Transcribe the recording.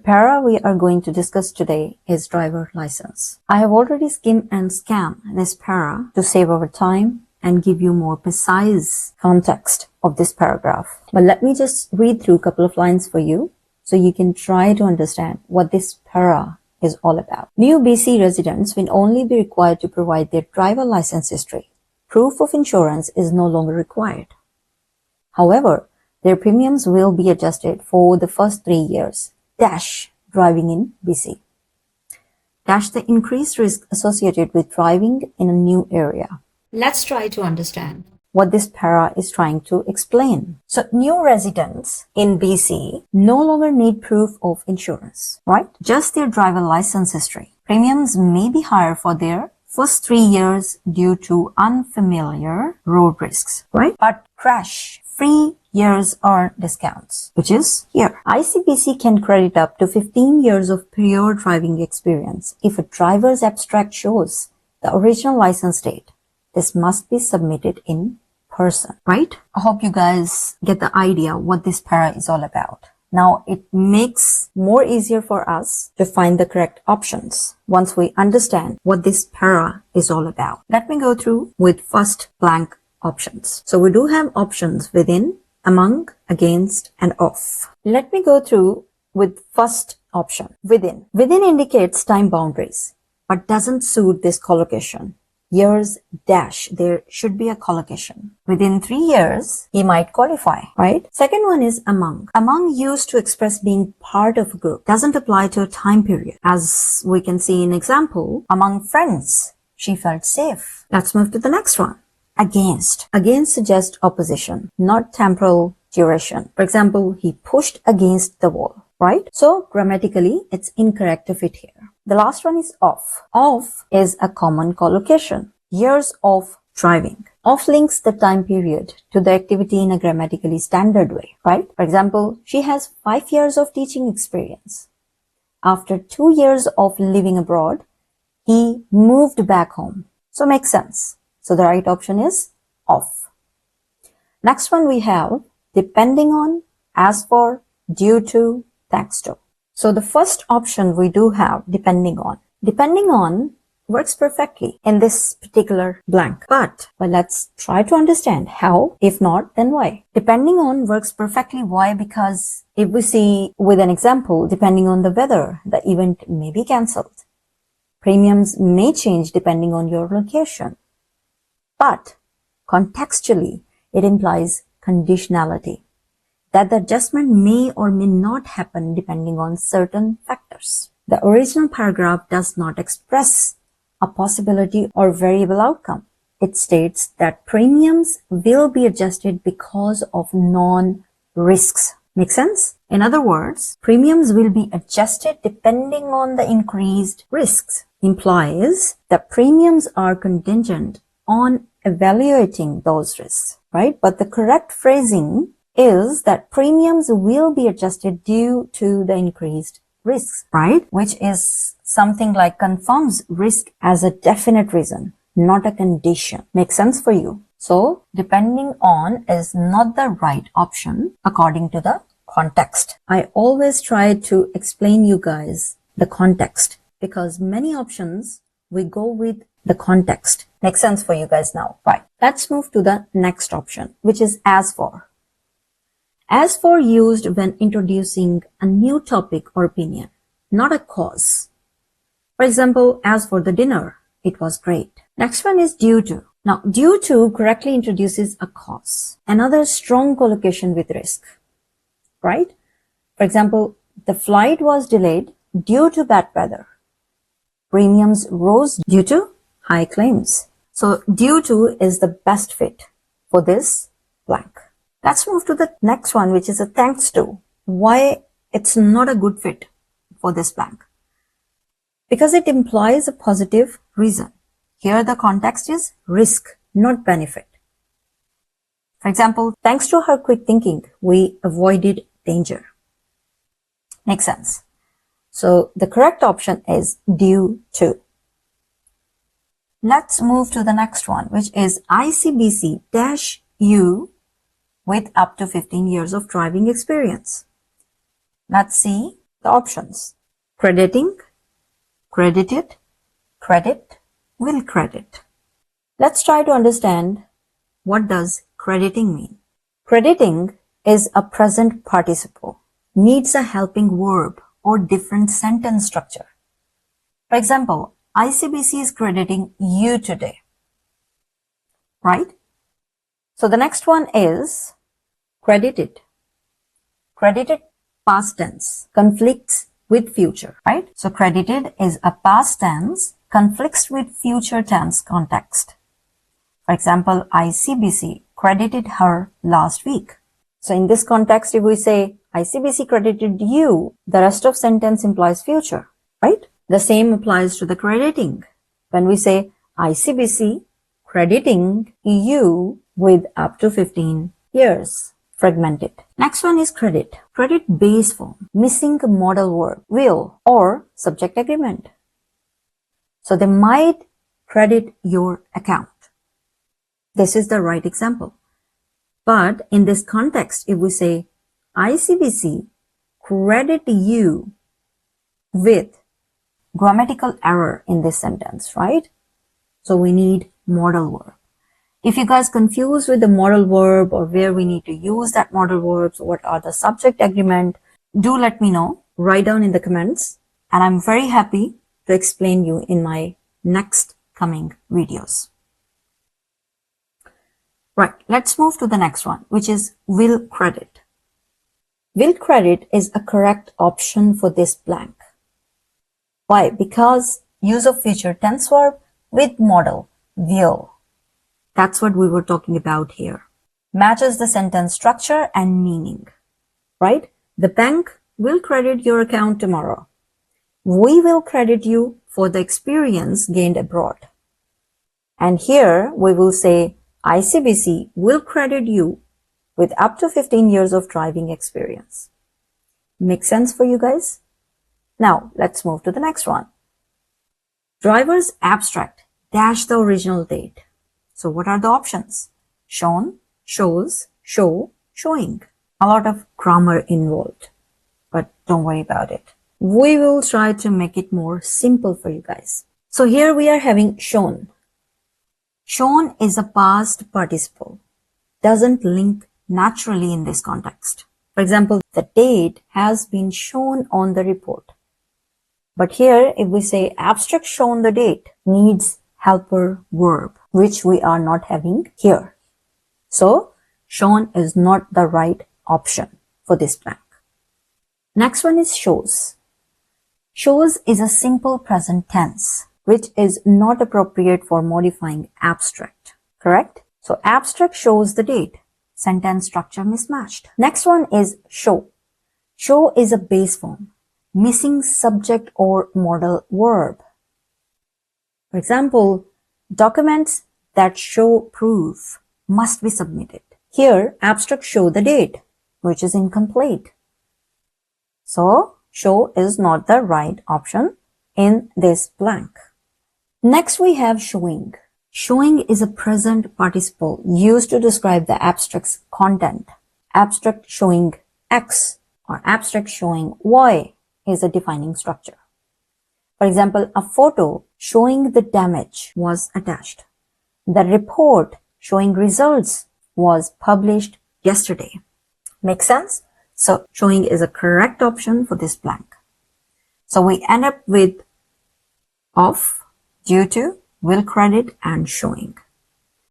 para we are going to discuss today is driver license. I have already skimmed and scanned this para to save our time and give you more precise context of this paragraph. But let me just read through a couple of lines for you so you can try to understand what this para is all about. New BC residents will only be required to provide their driver license history. Proof of insurance is no longer required. However, their premiums will be adjusted for the first 3 years, driving in BC. The increased risk associated with driving in a new area. Let's try to understand what this para is trying to explain. So new residents in BC no longer need proof of insurance, right? Just their driver license history. Premiums may be higher for their first 3 years due to unfamiliar road risks, right? But crash-free years are discounts, which is here. ICBC can credit up to 15 years of prior driving experience if a driver's abstract shows the original license date. This must be submitted in person, right? I hope you guys get the idea what this para is all about. Now it makes more easier for us to find the correct options once we understand what this para is all about. Let me go through with first blank options. So we do have options within, among, against, and of. Let me go through with first option, within. Within indicates time boundaries, but doesn't suit this collocation. Years there should be a collocation. Within 3 years, he might qualify, right? Second one is among. Among used to express being part of a group doesn't apply to a time period. As we can see in example, among friends, she felt safe. Let's move to the next one. Against. Against suggests opposition, not temporal duration. For example, he pushed against the wall, right? So grammatically, it's incorrect to fit here. The last one is off. Off is a common collocation. Years of driving. Off links the time period to the activity in a grammatically standard way, right? For example, she has 5 years of teaching experience. After 2 years of living abroad, he moved back home. So makes sense. So the right option is off. Next one we have depending on, as for, due to, thanks to. So the first option we do have depending on. Depending on works perfectly in this particular blank. But let's try to understand how. If not, then why? Depending on works perfectly. Why? Because if we see with an example, depending on the weather, the event may be cancelled. Premiums may change depending on your location. But contextually, it implies conditionality, that the adjustment may or may not happen depending on certain factors. The original paragraph does not express a possibility or variable outcome. It states that premiums will be adjusted because of non-risks. Make sense? In other words, premiums will be adjusted depending on the increased risks. Implies that premiums are contingent on evaluating those risks, right? But the correct phrasing is that premiums will be adjusted due to the increased risks, right? Which is something like confirms risk as a definite reason, not a condition. Makes sense for you? So depending on is not the right option according to the context. I always try to explain you guys the context because many options we go with the context. Makes sense for you guys now, right? Let's move to the next option, which is as for. As for used when introducing a new topic or opinion, not a cause. For example, as for the dinner, it was great. Next one is due to. Now, due to correctly introduces a cause, another strong collocation with risk, right? For example, the flight was delayed due to bad weather. Premiums rose due to high claims. So due to is the best fit for this blank. Let's move to the next one, which is a thanks to. Why it's not a good fit for this blank? Because it implies a positive reason. Here the context is risk, not benefit. For example, thanks to her quick thinking, we avoided danger. Makes sense. So the correct option is due to. Let's move to the next one, which is ICBC-U with up to 15 years of driving experience. Let's see the the options. Crediting, credited, credit, will credit. Let's try to understand what does crediting mean. Crediting is a present participle, needs a helping verb or different sentence structure. For example, ICBC is crediting you today, right? So the next one is credited. Credited past tense conflicts with future, right? So credited is a past tense conflicts with future tense context. For example, ICBC credited her last week. So in this context, if we say ICBC credited you, the rest of sentence implies future, right? The same applies to the crediting. When we say ICBC crediting you with up to 15 years. Fragmented. Next one is credit. Credit base form, missing modal verb, will, or subject agreement. So they might credit your account. This is the right example. But in this context, if we say ICBC credit you with grammatical error in this sentence, right? So we need modal verb. If you guys confused with the modal verb or where we need to use that modal verbs, what are the subject agreement, do let me know. Write down in the comments, and I'm very happy to explain you in my next coming videos. Right, let's move to the next one, which is will credit. Will credit is a correct option for this blank. Why? Because use of future tense verb with modal will. That's what we were talking about here. Matches the sentence structure and meaning, right? The bank will credit your account tomorrow. We will credit you for the experience gained abroad. And here we will say ICBC will credit you with up to 15 years of driving experience. Make sense for you guys? Now let's move to the next one. Driver's abstract dash the original date. So what are the options? Shown, shows, show, showing. A lot of grammar involved, but don't worry about it. We will try to make it more simple for you guys. So here we are having shown. Shown is a past participle. Doesn't link naturally in this context. For example, the date has been shown on the report. But here, if we say abstract shown the date, needs helper verb, which we are not having here. So, shown is not the right option for this blank. Next one is shows. Shows is a simple present tense, which is not appropriate for modifying abstract, correct? So, abstract shows the date. Sentence structure mismatched. Next one is show. Show is a base form, missing subject or modal verb. For example, documents that show proof must be submitted. Here, abstract show the date, which is incomplete. So, show is not the right option in this blank. Next, we have showing. Showing is a present participle used to describe the abstract's content. Abstract showing X or abstract showing Y is a defining structure. For example, a photo showing the damage was attached. The report showing results was published yesterday. Make sense? So showing is a correct option for this blank. So we end up with of, due to, will credit, and showing.